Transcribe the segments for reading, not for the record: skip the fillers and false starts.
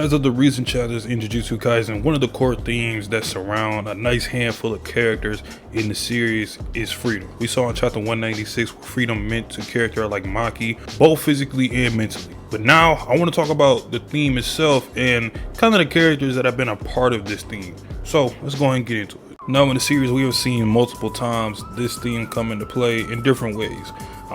As of the recent chapters in Jujutsu Kaisen, one of the core themes that surround a nice handful of characters in the series is freedom. We saw in chapter 196 what freedom meant to characters like Maki, both physically and mentally. But now I want to talk about the theme itself and kind of the characters that have been a part of this theme. So let's go ahead and get into it. Now in the series we have seen multiple times this theme come into play in different ways.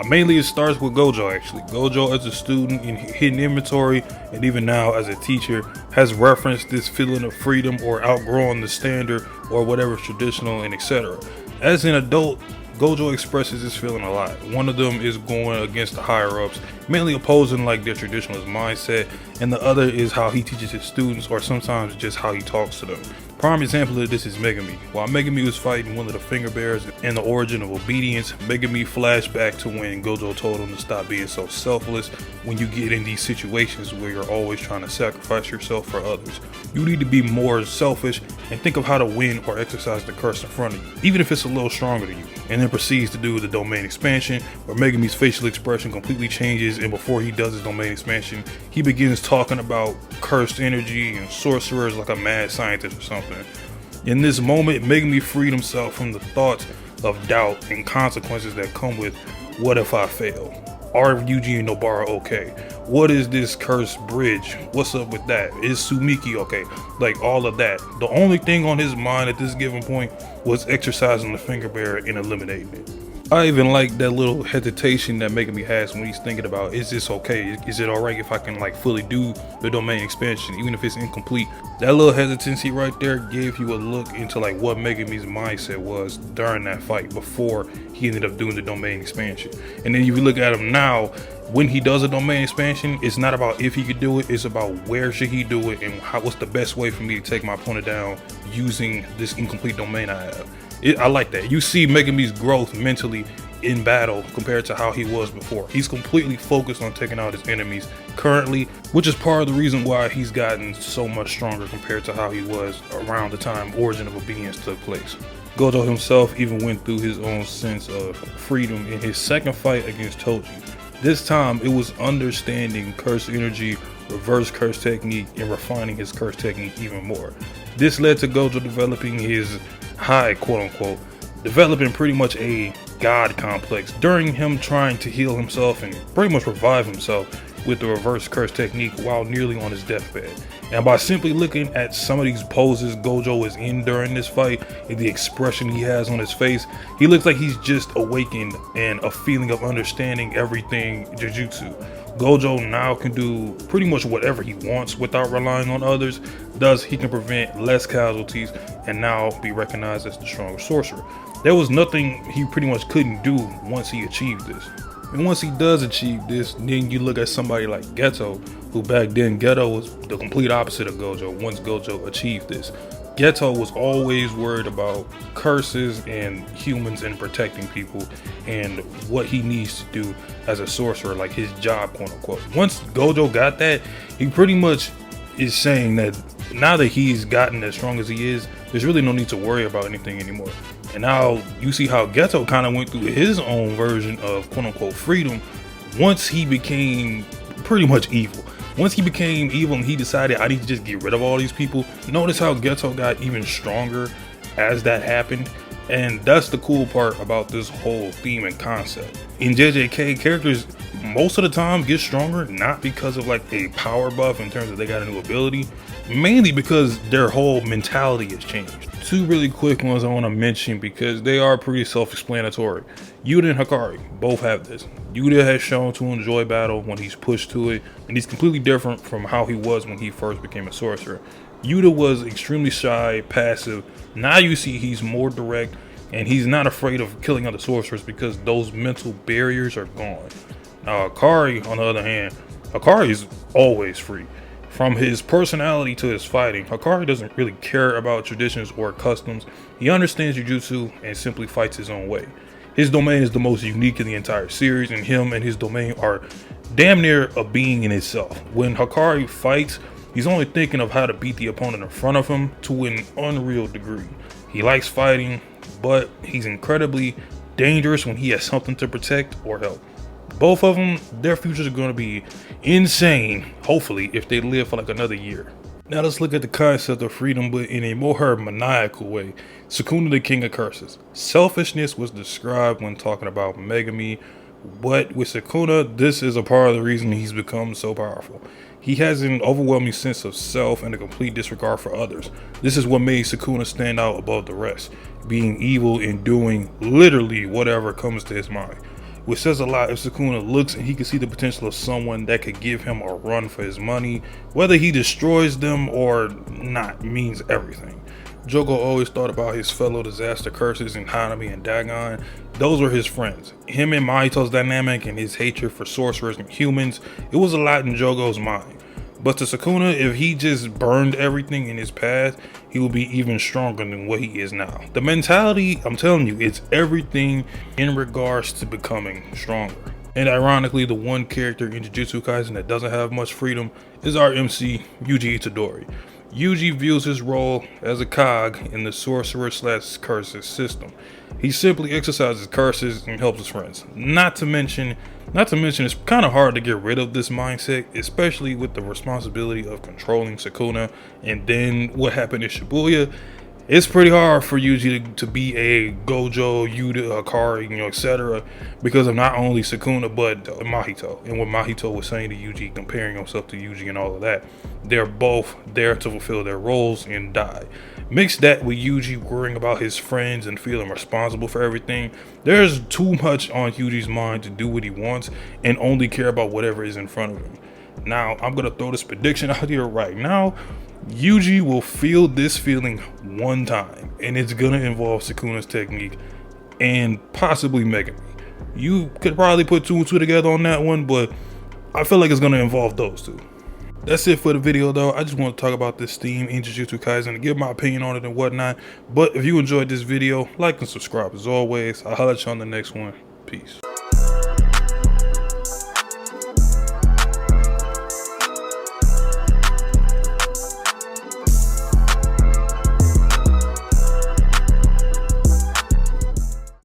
Mainly it starts with Gojo actually. Gojo as a student in hidden inventory and even now as a teacher has referenced this feeling of freedom or outgrowing the standard or whatever's traditional and etc. As an adult, Gojo expresses this feeling a lot. One of them is going against the higher ups, mainly opposing like their traditionalist mindset, and the other is how he teaches his students or sometimes just how he talks to them. Prime example of this is Megumi. While Megumi was fighting one of the finger bearers in the origin of obedience, Megumi flashed back to when Gojo told him to stop being so selfless. When you get in these situations where you're always trying to sacrifice yourself for others, you need to be more selfish and think of how to win or exercise the curse in front of you, even if it's a little stronger than you. And then proceeds to do the domain expansion, where Megumi's facial expression completely changes, and before he does his domain expansion, he begins talking about cursed energy and sorcerers like a mad scientist or something. In this moment, Megumi freed himself from the thoughts of doubt and consequences that come with what if I fail? Are Yuji and Nobara okay? What is this cursed bridge? What's up with that? Is Sumiki okay? Like all of that. The only thing on his mind at this given point was exercising the finger bearer and eliminating it. I even like that little hesitation that Megumi has when he's thinking about, is this okay? Is it alright if I can like fully do the domain expansion even if it's incomplete? That little hesitancy right there gave you a look into like what Megumi's mindset was during that fight before he ended up doing the domain expansion. And then if you look at him now, when he does a domain expansion, it's not about if he could do it, it's about where should he do it and what's the best way for me to take my opponent down using this incomplete domain I have. I like that. You see Megumi's growth mentally in battle compared to how he was before. He's completely focused on taking out his enemies currently, which is part of the reason why he's gotten so much stronger compared to how he was around the time Origin of Obedience took place. Gojo himself even went through his own sense of freedom in his second fight against Toji. This time it was understanding curse energy, reverse curse technique, and refining his curse technique even more. This led to Gojo developing his high, quote unquote, developing pretty much a god complex during him trying to heal himself and pretty much revive himself with the reverse curse technique while nearly on his deathbed. And by simply looking at some of these poses Gojo is in during this fight and the expression he has on his face, he looks like he's just awakened and a feeling of understanding everything Jujutsu. Gojo now can do pretty much whatever he wants without relying on others. Thus, he can prevent less casualties and now be recognized as the stronger sorcerer. There was nothing he pretty much couldn't do once he achieved this. And once he does achieve this, then you look at somebody like Geto, who back then Geto was the complete opposite of Gojo once Gojo achieved this. Geto was always worried about curses and humans and protecting people and what he needs to do as a sorcerer, like his job, quote unquote. Once Gojo got that, he pretty much is saying that now that he's gotten as strong as he is, there's really no need to worry about anything anymore. And now you see how Geto kind of went through his own version of quote unquote freedom once he became pretty much evil. Once he became evil and he decided I need to just get rid of all these people, notice how Geto got even stronger as that happened. And that's the cool part about this whole theme and concept. In JJK, characters most of the time get stronger, not because of like a power buff in terms of they got a new ability, mainly because their whole mentality has changed. Two really quick ones I want to mention because they are pretty self-explanatory. Yuta and Hakari both have this. Yuta has shown to enjoy battle when he's pushed to it, and he's completely different from how he was when he first became a sorcerer. Yuta was extremely shy, passive. Now you see he's more direct, and he's not afraid of killing other sorcerers because those mental barriers are gone. Now Hakari, on the other hand, Hakari is always free. From his personality to his fighting, Hakari doesn't really care about traditions or customs. He understands Jujutsu and simply fights his own way. His domain is the most unique in the entire series, and him and his domain are damn near a being in itself. When Hakari fights, he's only thinking of how to beat the opponent in front of him to an unreal degree. He likes fighting, but he's incredibly dangerous when he has something to protect or help. Both of them, their futures are going to be insane, hopefully, if they live for like another year. Now let's look at the concept of freedom, but in a more maniacal way. Sukuna, the king of curses. Selfishness was described when talking about Megami, but with Sukuna, this is a part of the reason he's become so powerful. He has an overwhelming sense of self and a complete disregard for others. This is what made Sukuna stand out above the rest, being evil and doing literally whatever comes to his mind. Which says a lot if Sukuna looks and he can see the potential of someone that could give him a run for his money. Whether he destroys them or not means everything. Jogo always thought about his fellow disaster curses in Hanami and Dagon. Those were his friends. Him and Mahito's dynamic and his hatred for sorcerers and humans, it was a lot in Jogo's mind. But to Sukuna, if he just burned everything in his path, he would be even stronger than what he is now. The mentality, I'm telling you, it's everything in regards to becoming stronger. And ironically, the one character in Jujutsu Kaisen that doesn't have much freedom is our MC, Yuji Itadori. Yuji views his role as a cog in the sorcerer/curses system. He simply exercises curses and helps his friends. Not to mention it's kind of hard to get rid of this mindset, especially with the responsibility of controlling Sukuna and then what happened in Shibuya. It's pretty hard for Yuji to be a Gojo, Yuta, Hakari, etc. because of not only Sukuna but Mahito. And what Mahito was saying to Yuji, comparing himself to Yuji and all of that. They're both there to fulfill their roles and die. Mix that with Yuji worrying about his friends and feeling responsible for everything. There's too much on Yuji's mind to do what he wants and only care about whatever is in front of him. Now, I'm going to throw this prediction out here right now. Yuji will feel this feeling one time, and it's going to involve Sukuna's technique and possibly Megami. You could probably put 2 and 2 together on that one, but I feel like it's going to involve those two. That's it for the video though. I just want to talk about this theme in Jujutsu Kaisen and give my opinion on it and whatnot. But if you enjoyed this video, like and subscribe as always. I'll holler at you on the next one. Peace.